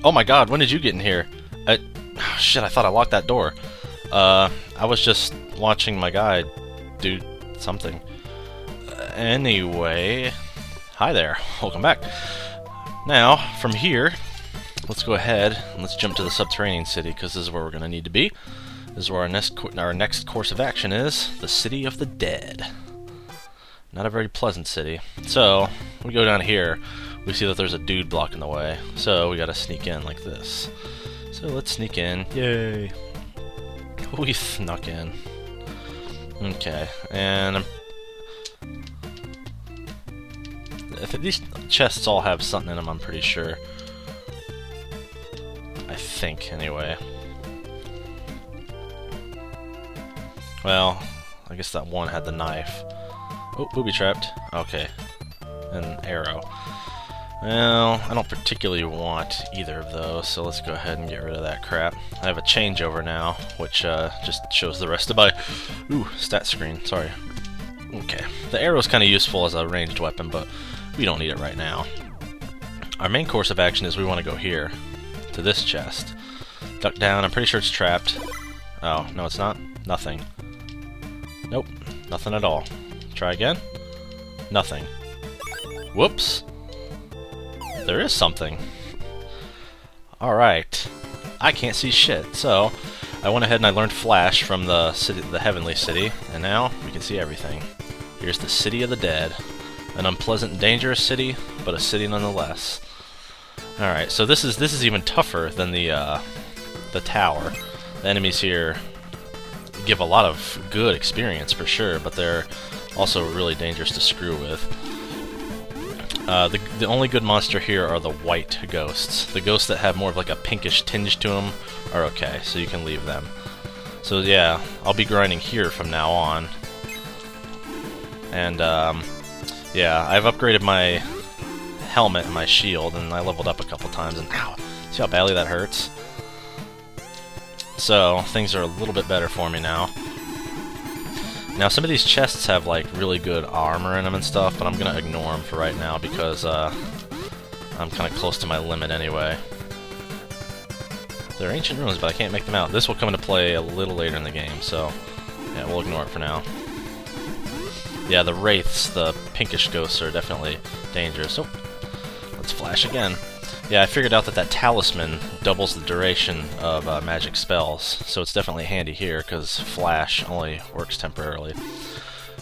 Oh my god, when did you get in here? Shit, I thought I locked that door. I was just watching my guy do something. Anyway, hi there, welcome back. Now, from here, let's go ahead and let's jump to the subterranean city, because this is where we're going to need to be. This is where our next course of action is, the City of the Dead. Not a very pleasant city. So, we go down here, we see that there's a dude blocking the way, so we gotta sneak in like this. So let's sneak in, yay! We snuck in. Okay, and these chests all have something in them, I'm pretty sure. I think, anyway. Well, I guess that one had the knife. Oh, booby trapped. Okay. An arrow. Well, I don't particularly want either of those, so let's go ahead and get rid of that crap. I have a changeover now, which just shows the rest of my... Ooh, stat screen, sorry. Okay. The arrow's kind of useful as a ranged weapon, but we don't need it right now. Our main course of action is we want to go here, to this chest. Duck down, I'm pretty sure it's trapped. Oh, no it's not? Nothing. Nope, nothing at all. Try again? Nothing. Whoops! There is something. Alright. I can't see shit, so I went ahead and I learned Flash from the city, the Heavenly City, and now we can see everything. Here's the City of the Dead. An unpleasant and dangerous city, but a city nonetheless. Alright, so this is even tougher than the tower. The enemies here give a lot of good experience for sure, but they're also really dangerous to screw with. The only good monster here are the white ghosts. The ghosts that have more of like a pinkish tinge to them are okay, so you can leave them. So yeah, I'll be grinding here from now on. And yeah, I've upgraded my helmet and my shield, and I leveled up a couple times, and ow! See how badly that hurts? So, things are a little bit better for me now. Now, some of these chests have, like, really good armor in them and stuff, but I'm gonna ignore them for right now because, I'm kinda close to my limit anyway. They're ancient ruins, but I can't make them out. This will come into play a little later in the game, so, yeah, we'll ignore it for now. Yeah, the wraiths, the pinkish ghosts, are definitely dangerous. Oh, let's flash again. Yeah, I figured out that that talisman doubles the duration of magic spells, so it's definitely handy here, because Flash only works temporarily.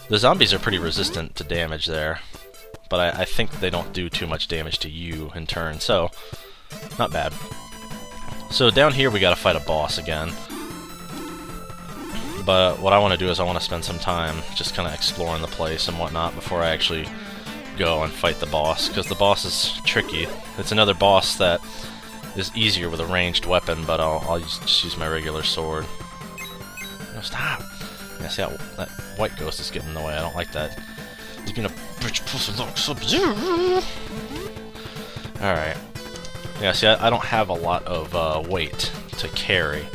The zombies are pretty resistant to damage there, but I think they don't do too much damage to you in turn, so not bad. So down here we gotta fight a boss again. But what I want to do is I want to spend some time just kind of exploring the place and whatnot before I actually go and fight the boss, because the boss is tricky. It's another boss that is easier with a ranged weapon, but I'll just use my regular sword. No, stop! Yeah, see how that white ghost is getting in the way. I don't like that. He's being a bitch pussy like Sub-Zero. Alright. Yeah, see, I don't have a lot of weight to carry.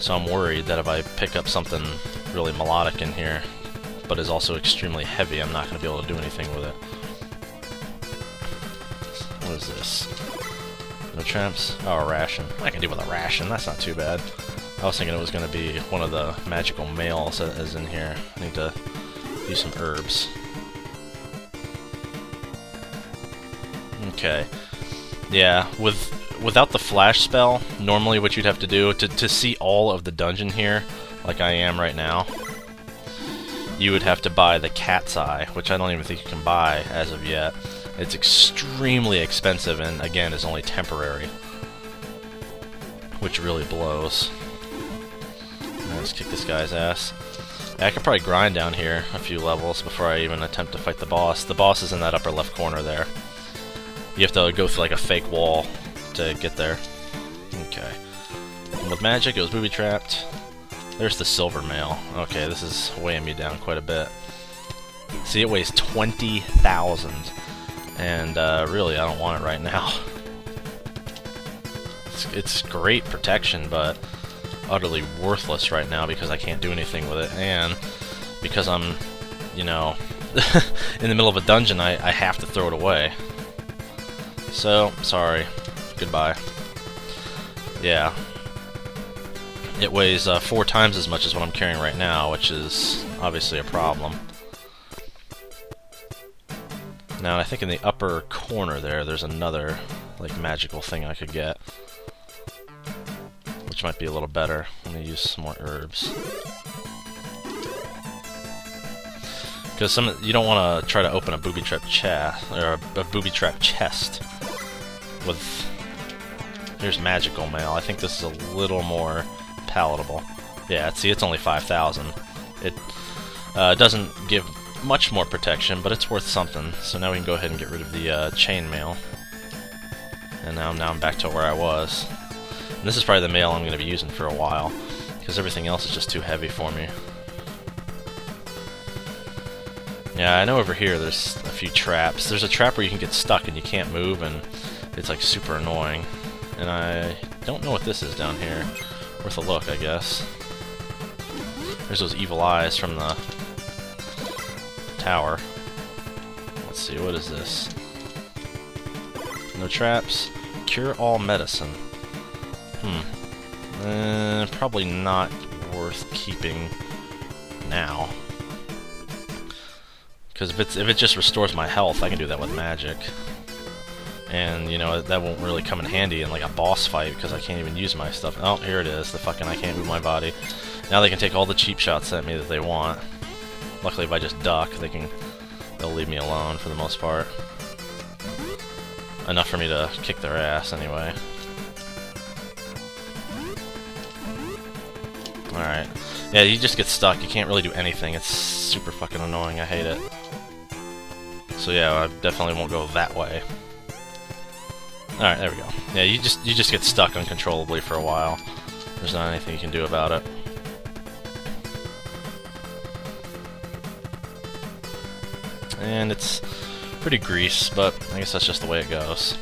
So I'm worried that if I pick up something really melodic in here, but is also extremely heavy, I'm not going to be able to do anything with it. What is this? No traps? Oh, a ration. I can deal with a ration, that's not too bad. I was thinking it was going to be one of the magical mails that is in here. I need to use some herbs. Okay. Yeah, without the flash spell, normally what you'd have to do to see all of the dungeon here, like I am right now, you would have to buy the cat's eye, which I don't even think you can buy as of yet. It's extremely expensive and again is only temporary, which really blows. Let's kick this guy's ass. I could probably grind down here a few levels before I even attempt to fight the boss. The boss is in that upper left corner there. You have to go through like a fake wall to get there. Okay. And with magic, it was booby trapped. There's the silver mail. Okay, this is weighing me down quite a bit. See, it weighs 20,000. And really, I don't want it right now. It's great protection, but utterly worthless right now because I can't do anything with it. And because I'm, you know, in the middle of a dungeon, I have to throw it away. So, sorry. Goodbye. Yeah. It weighs 4 times as much as what I'm carrying right now, which is obviously a problem. Now, I think in the upper corner there's another, like, magical thing I could get, which might be a little better. I'm gonna use some more herbs. Because you don't want to try to open a booby trap chest, or a booby trap chest with... Here's magical mail. I think this is a little more palatable. Yeah, see, it's only 5,000. It doesn't give much more protection, but it's worth something. So now we can go ahead and get rid of the chainmail. And now I'm back to where I was. And this is probably the mail I'm going to be using for a while, because everything else is just too heavy for me. Yeah, I know over here there's a few traps. There's a trap where you can get stuck and you can't move, and it's like super annoying. And I don't know what this is down here. Worth a look, I guess. There's those evil eyes from the tower. Let's see, what is this? No traps. Cure all medicine. Probably not worth keeping now. Because if it just restores my health, I can do that with magic. And, you know, that won't really come in handy in, like, a boss fight, because I can't even use my stuff. Oh, here it is. I can't move my body. Now they can take all the cheap shots at me that they want. Luckily, if I just duck, they'll leave me alone for the most part. Enough for me to kick their ass, anyway. Alright. Yeah, you just get stuck. You can't really do anything. It's super fucking annoying. I hate it. So yeah, I definitely won't go that way. Alright, there we go. Yeah, you just get stuck uncontrollably for a while. There's not anything you can do about it. And it's pretty grease, but I guess that's just the way it goes.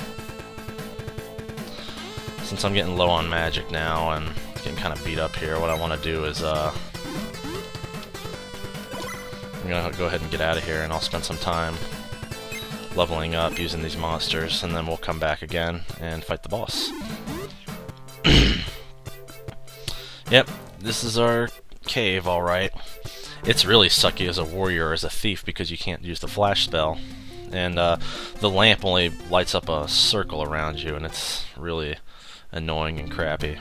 Since I'm getting low on magic now and getting kind of beat up here, what I want to do is I'm gonna go ahead and get out of here, and I'll spend some time leveling up using these monsters, and then we'll come back again and fight the boss. Yep, this is our cave, alright. It's really sucky as a warrior or as a thief because you can't use the flash spell, and the lamp only lights up a circle around you, and it's really annoying and crappy.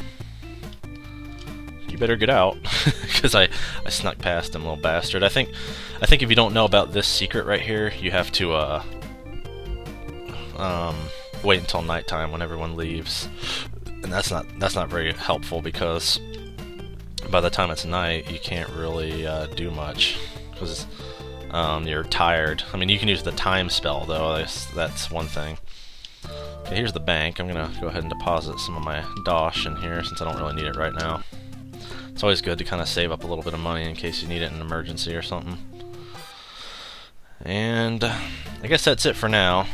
You better get out, because I snuck past him, little bastard. I think if you don't know about this secret right here, you have to wait until nighttime when everyone leaves, and that's not very helpful, because by the time it's night, you can't really do much, because you're tired. I mean, you can use the time spell though. That's one thing. Okay, here's the bank. I'm gonna go ahead and deposit some of my dosh in here since I don't really need it right now. It's always good to kind of save up a little bit of money in case you need it in an emergency or something. And I guess that's it for now.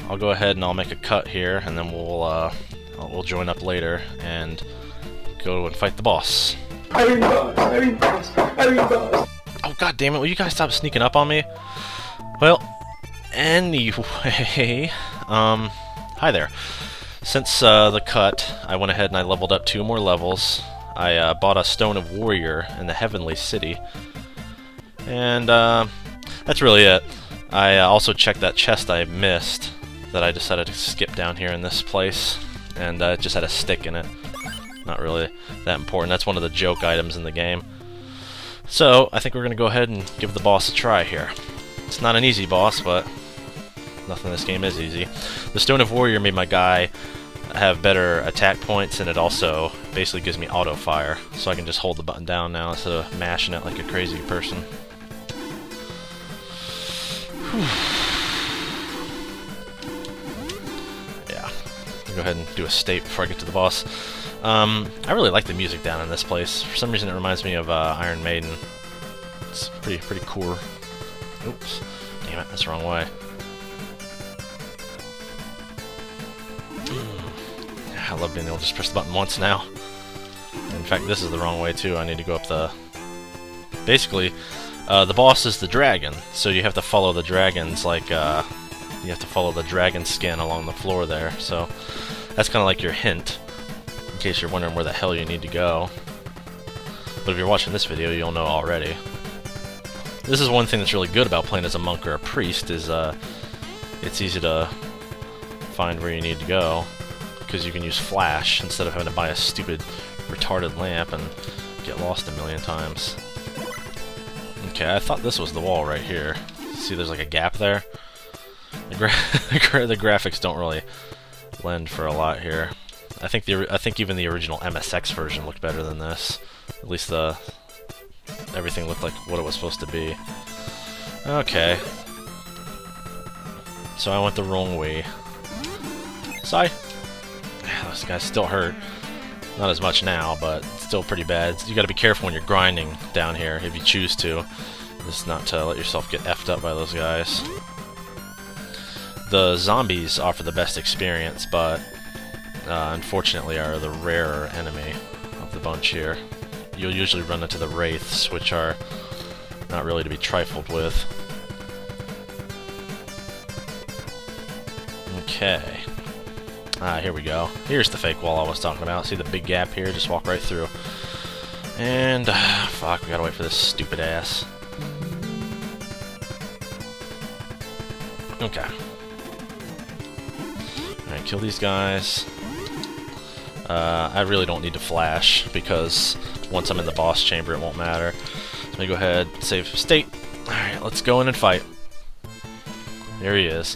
I'll go ahead and I'll make a cut here, and then we'll join up later and go and fight the boss. Oh, god damn it, will you guys stop sneaking up on me? Well, anyway, hi there. Since the cut, I went ahead and I leveled up 2 more levels. I bought a Stone of Warrior in the Heavenly City. And that's really it. I also checked that chest I missed that I decided to skip down here in this place. And it just had a stick in it. Not really that important. That's one of the joke items in the game. So, I think we're going to go ahead and give the boss a try here. It's not an easy boss, but nothing in this game is easy. The Stone of Warrior made my guy have better attack points, and it also basically gives me auto fire, so I can just hold the button down now instead of mashing it like a crazy person. Yeah, I'll go ahead and do a state before I get to the boss. I really like the music down in this place. For some reason it reminds me of Iron Maiden. It's pretty cool. Oops. Damn it, that's the wrong way. I love being able to just press the button once now. In fact, this is the wrong way too. I need to go up the... Basically, the boss is the dragon, so you have to follow the dragon's, like, you have to follow the dragon skin along the floor there. So that's kind of like your hint, in case you're wondering where the hell you need to go. But if you're watching this video, you'll know already. This is one thing that's really good about playing as a monk or a priest, is it's easy to find where you need to go, because you can use flash instead of having to buy a stupid retarded lamp and get lost a million times. Okay, I thought this was the wall right here. See, there's like a gap there? The graphics don't really lend for a lot here. I think even the original MSX version looked better than this. At least everything looked like what it was supposed to be. Okay. So I went the wrong way. Sigh. Those guys still hurt. Not as much now, but still pretty bad. You gotta be careful when you're grinding down here, if you choose to. Just not to let yourself get effed up by those guys. The zombies offer the best experience, but unfortunately are the rarer enemy of the bunch here. You'll usually run into the wraiths, which are not really to be trifled with. Okay. Here we go. Here's the fake wall I was talking about. See the big gap here? Just walk right through. And, fuck, we gotta wait for this stupid ass. Okay. Alright, kill these guys. I really don't need to flash, because once I'm in the boss chamber it won't matter. So let me go ahead, save state. Alright, let's go in and fight. There he is.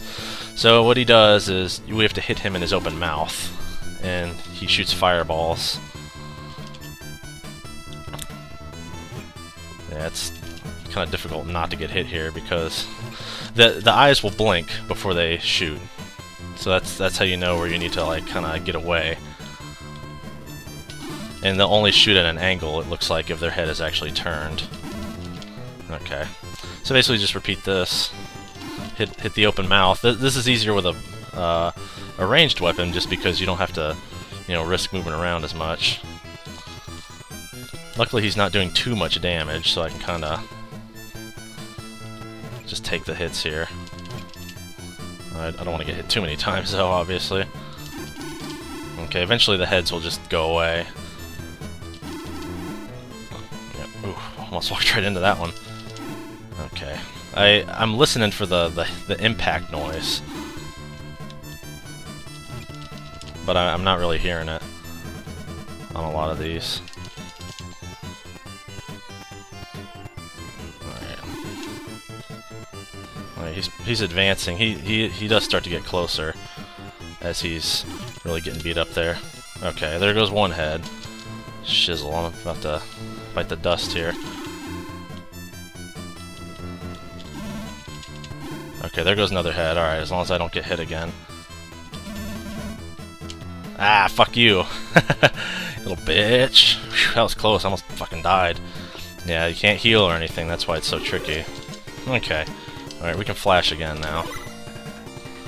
So what he does is, we have to hit him in his open mouth, and he shoots fireballs. Yeah, it's kind of difficult not to get hit here, because the eyes will blink before they shoot. So that's how you know where you need to, like, kind of get away. And they'll only shoot at an angle, it looks like, if their head is actually turned. Okay. So basically just repeat this. Hit the open mouth. This is easier with a ranged weapon, just because you don't have to, you know, risk moving around as much. Luckily he's not doing too much damage, so I can kind of just take the hits here. I don't want to get hit too many times though, obviously. Okay, eventually the heads will just go away. Yep. Ooh, almost walked right into that one. Okay. I'm listening for the impact noise, but I'm not really hearing it on a lot of these. Alright, he's advancing. He does start to get closer as he's really getting beat up there. Okay, there goes one head. Shizzle, I'm about to bite the dust here. Okay, there goes another head. Alright, as long as I don't get hit again. Ah, fuck you! Little bitch! Whew, that was close, I almost fucking died. Yeah, you can't heal or anything, that's why it's so tricky. Okay. Alright, we can flash again now.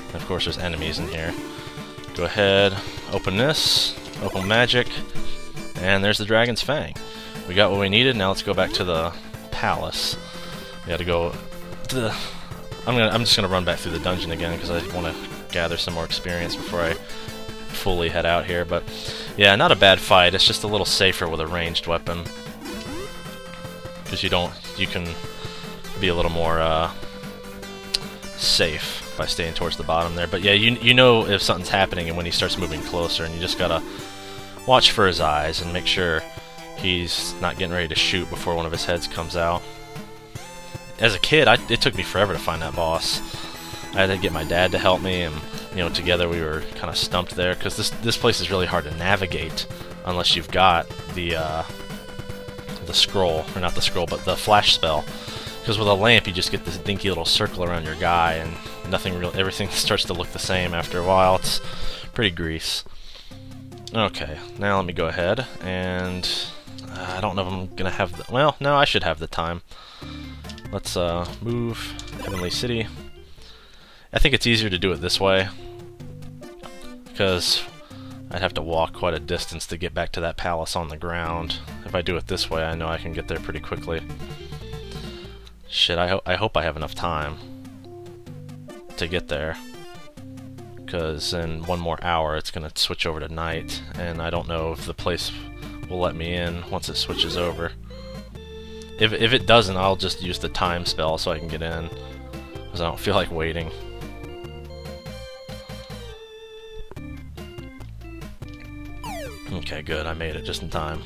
And of course there's enemies in here. Go ahead, open this, open magic, and there's the Dragon's Fang. We got what we needed, now let's go back to the palace. We gotta go to the... I'm just gonna run back through the dungeon again because I want to gather some more experience before I fully head out here. But yeah, not a bad fight. It's just a little safer with a ranged weapon, because you can be a little more safe by staying towards the bottom there. But yeah, you know if something's happening and when he starts moving closer, and you just gotta watch for his eyes and make sure he's not getting ready to shoot before one of his heads comes out. As a kid, it took me forever to find that boss. I had to get my dad to help me, and you know, together we were kind of stumped there, because this place is really hard to navigate unless you've got the scroll, or not the scroll, but the flash spell. Because with a lamp, you just get this dinky little circle around your guy, and everything starts to look the same after a while. It's pretty grease. Okay, now let me go ahead and I don't know if I'm gonna have the... Well, no, I should have the time. Let's move Heavenly City. I think it's easier to do it this way, because I'd have to walk quite a distance to get back to that palace on the ground. If I do it this way, I know I can get there pretty quickly. Shit, I hope I have enough time to get there. because in one more hour it's going to switch over to night, and I don't know if the place will let me in once it switches over. If it doesn't, I'll just use the time spell so I can get in, because I don't feel like waiting. Okay, good, I made it just in time.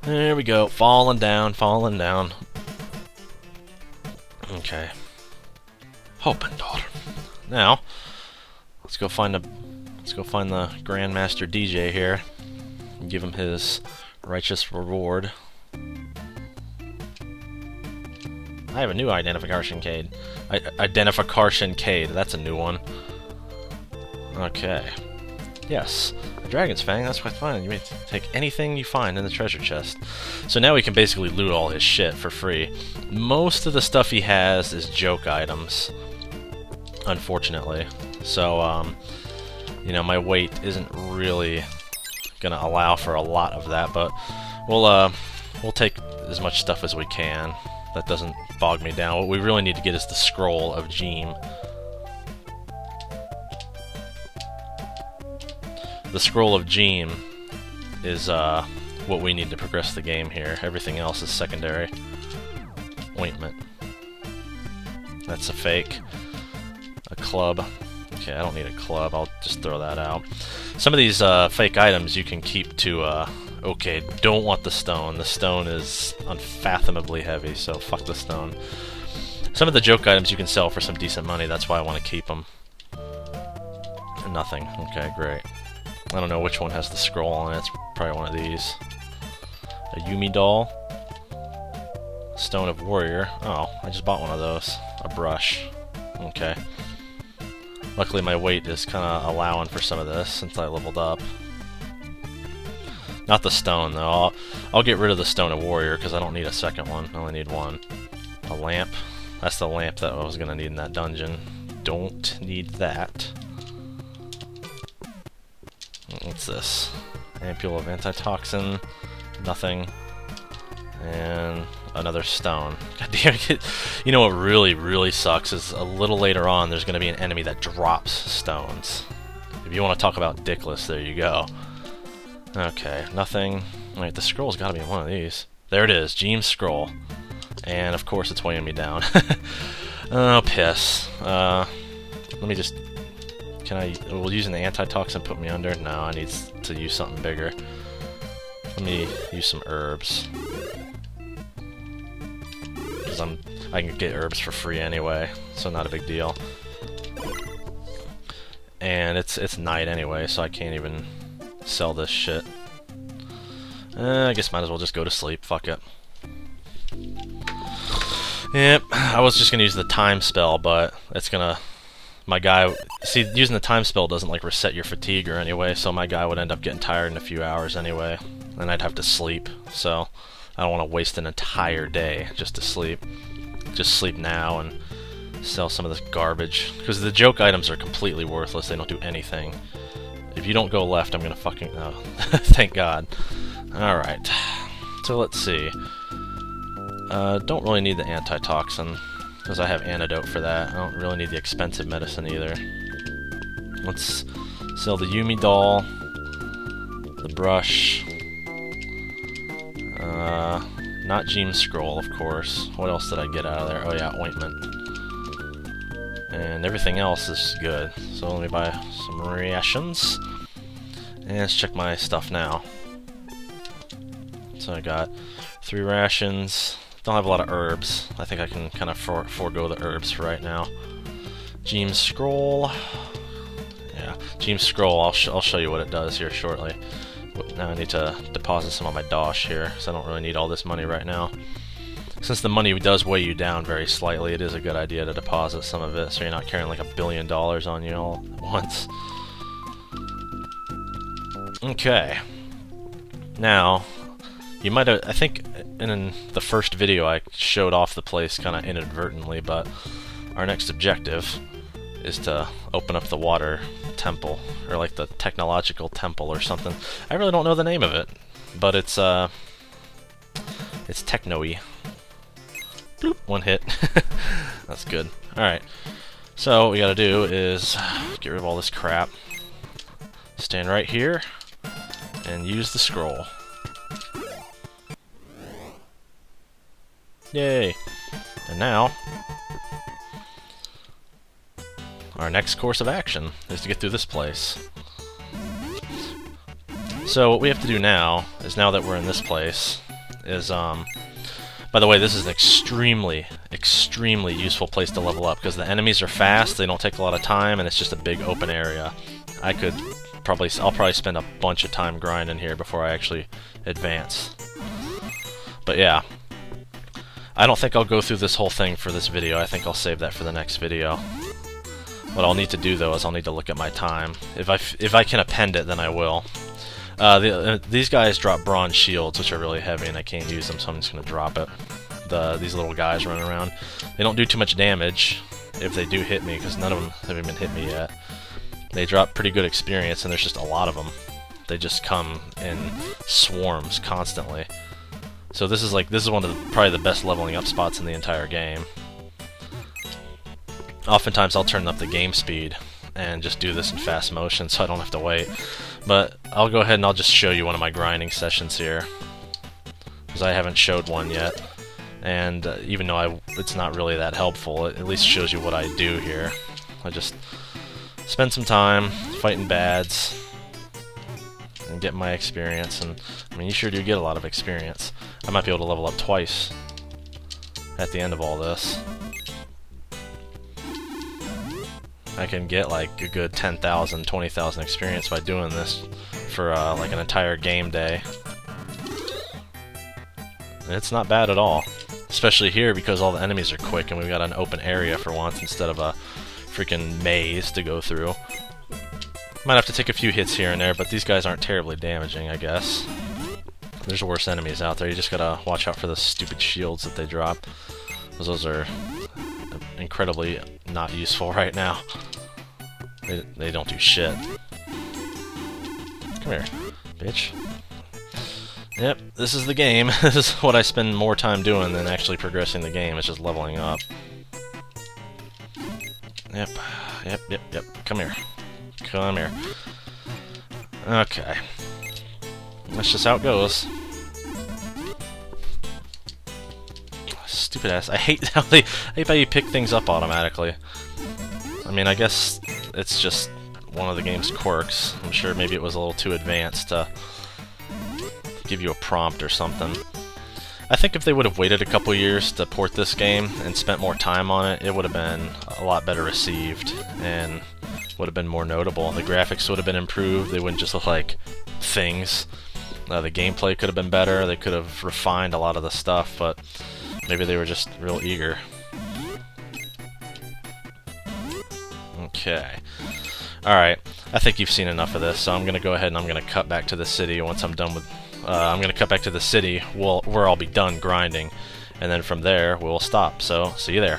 There we go, falling down, falling down. Okay. Open door. Now, let's go find the Grandmaster DJ here and give him his righteous reward. I have a new identification code. Identification code. That's a new one. Okay. Yes. A dragon's fang. That's quite fine. You may take anything you find in the treasure chest. So now we can basically loot all his shit for free. Most of the stuff he has is joke items, unfortunately. So, you know, my weight isn't really gonna allow for a lot of that, but we'll take as much stuff as we can. That doesn't bog me down. What we really need to get is the scroll of Jeem. The scroll of Jeem is what we need to progress the game here. Everything else is secondary. Ointment. That's a fake. A club. Okay, I don't need a club. I'll just throw that out. Some of these fake items you can keep to... okay, don't want the stone. The stone is unfathomably heavy, so fuck the stone. Some of the joke items you can sell for some decent money. That's why I want to keep them. Nothing. Okay, great. I don't know which one has the scroll on it. It's probably one of these. A Yumi doll. Stone of Warrior. Oh, I just bought one of those. A brush. Okay. Luckily my weight is kind of allowing for some of this since I leveled up. Not the stone though. I'll get rid of the Stone of Warrior because I don't need a second one. I only need one. A lamp. That's the lamp that I was going to need in that dungeon. Don't need that. What's this? Ampule of antitoxin. Nothing. And another stone. God damn it. You know what really, really sucks is a little later on there's going to be an enemy that drops stones. If you want to talk about dickless, there you go. Okay, nothing. Wait, the scroll's got to be in one of these. There it is, Jeem's scroll. And of course it's weighing me down. Oh, piss. Let me just... will using the antitoxin put me under? No, I need to use something bigger. Let me use some herbs. Because I can get herbs for free anyway, so not a big deal. And it's night anyway, so I can't even sell this shit. I guess might as well just go to sleep. Fuck it. Yep, I was just gonna use the time spell, but it's gonna... My guy... See, using the time spell doesn't, like, reset your fatigue or anyway, so my guy would end up getting tired in a few hours anyway. And I'd have to sleep, so... I don't want to waste an entire day just to sleep. Just sleep now and sell some of this garbage. Because the joke items are completely worthless, they don't do anything. If you don't go left, I'm gonna fucking... Oh, thank God. Alright. So let's see. Don't really need the antitoxin, because I have antidote for that. I don't really need the expensive medicine either. Let's sell the Yumi doll, the brush, not Jeem's scroll, of course. What else did I get out of there? Oh yeah, ointment. And everything else is good. So let me buy some rations. And let's check my stuff now. So I got 3 rations. Don't have a lot of herbs. I think I can kind of forego the herbs for right now. Jeem's scroll. Yeah, Jeem's scroll. I'll show you what it does here shortly. But now I need to deposit some of my dosh here, because I don't really need all this money right now. Since the money does weigh you down very slightly, it is a good idea to deposit some of it, so you're not carrying like $1 billion on you all at once. Okay. Now, you might have... I think in the first video I showed off the place kind of inadvertently, but our next objective is to open up the water temple, or like the technological temple or something. I really don't know the name of it, but it's Techno II. Bloop, one hit. That's good. Alright. So what we gotta do is get rid of all this crap. Stand right here and use the scroll. Yay! And now, our next course of action is to get through this place. So what we have to do now is, now that we're in this place, is by the way, this is an extremely useful place to level up because the enemies are fast, they don't take a lot of time, and it's just a big open area. I'll probably spend a bunch of time grinding here before I actually advance. But yeah, I don't think I'll go through this whole thing for this video. I think I'll save that for the next video. What I'll need to do though is I'll need to look at my time. If I can append it, then I will. These guys drop bronze shields, which are really heavy, and I can't use them, so I'm just going to drop it. These little guys running around, they don't do too much damage if they do hit me, because none of them have even hit me yet. They drop pretty good experience, and there's just a lot of them. They just come in swarms constantly. So this is one of probably the best leveling up spots in the entire game. Oftentimes I'll turn up the game speed and just do this in fast motion so I don't have to wait. But I'll go ahead and I'll just show you one of my grinding sessions here, because I haven't showed one yet. And even though it's not really that helpful, it at least shows you what I do here. I just spend some time fighting bads and get my experience, and I mean, you sure do get a lot of experience. I might be able to level up twice at the end of all this. I can get like a good 10,000, 20,000 experience by doing this for like an entire game day. And it's not bad at all. Especially here because all the enemies are quick and we've got an open area for once instead of a freaking maze to go through. Might have to take a few hits here and there, but these guys aren't terribly damaging, I guess. There's worse enemies out there. You just gotta watch out for the stupid shields that they drop, because those are incredibly not useful right now. They don't do shit. Come here, bitch. Yep, this is the game. This is what I spend more time doing than actually progressing the game. It's just leveling up. Yep. Come here. Come here. Okay. That's just how it goes. Stupid ass. I hate how you pick things up automatically. I mean, I guess it's just one of the game's quirks. I'm sure maybe it was a little too advanced to give you a prompt or something. I think if they would have waited a couple years to port this game and spent more time on it, it would have been a lot better received and would have been more notable. The graphics would have been improved. They wouldn't just look like things. The gameplay could have been better. They could have refined a lot of the stuff, but maybe they were just real eager. Okay. Alright, I think you've seen enough of this, so I'm going to go ahead and I'm going to cut back to the city once I'm done with... I'm going to cut back to the city where I'll be done grinding, and then from there we'll stop, so see you there.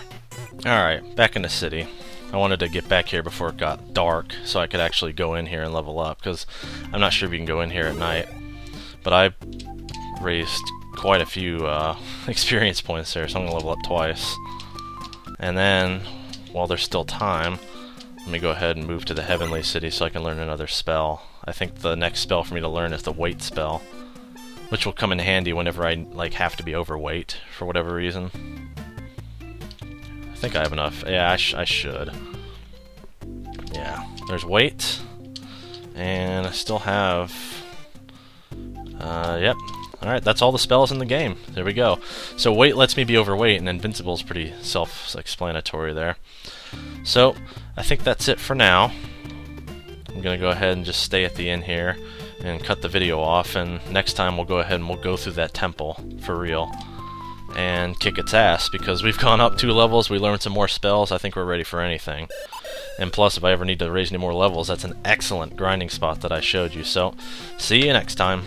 Alright, back in the city. I wanted to get back here before it got dark so I could actually go in here and level up, because I'm not sure if you can go in here at night. But I raised quite a few experience points there, so I'm going to level up twice. And then, while there's still time, let me go ahead and move to the Heavenly City so I can learn another spell. I think the next spell for me to learn is the Weight spell, which will come in handy whenever I have to be overweight for whatever reason. I think I have enough. Yeah, I should. Yeah, there's Weight, and I still have... yep. Alright, that's all the spells in the game. There we go. So Weight lets me be overweight, and Invincible is pretty self-explanatory there. So, I think that's it for now. I'm going to go ahead and just stay at the inn here and cut the video off, and next time we'll go ahead and we'll go through that temple for real and kick its ass, because we've gone up 2 levels, we learned some more spells, I think we're ready for anything. And plus, if I ever need to raise any more levels, that's an excellent grinding spot that I showed you. So, see you next time.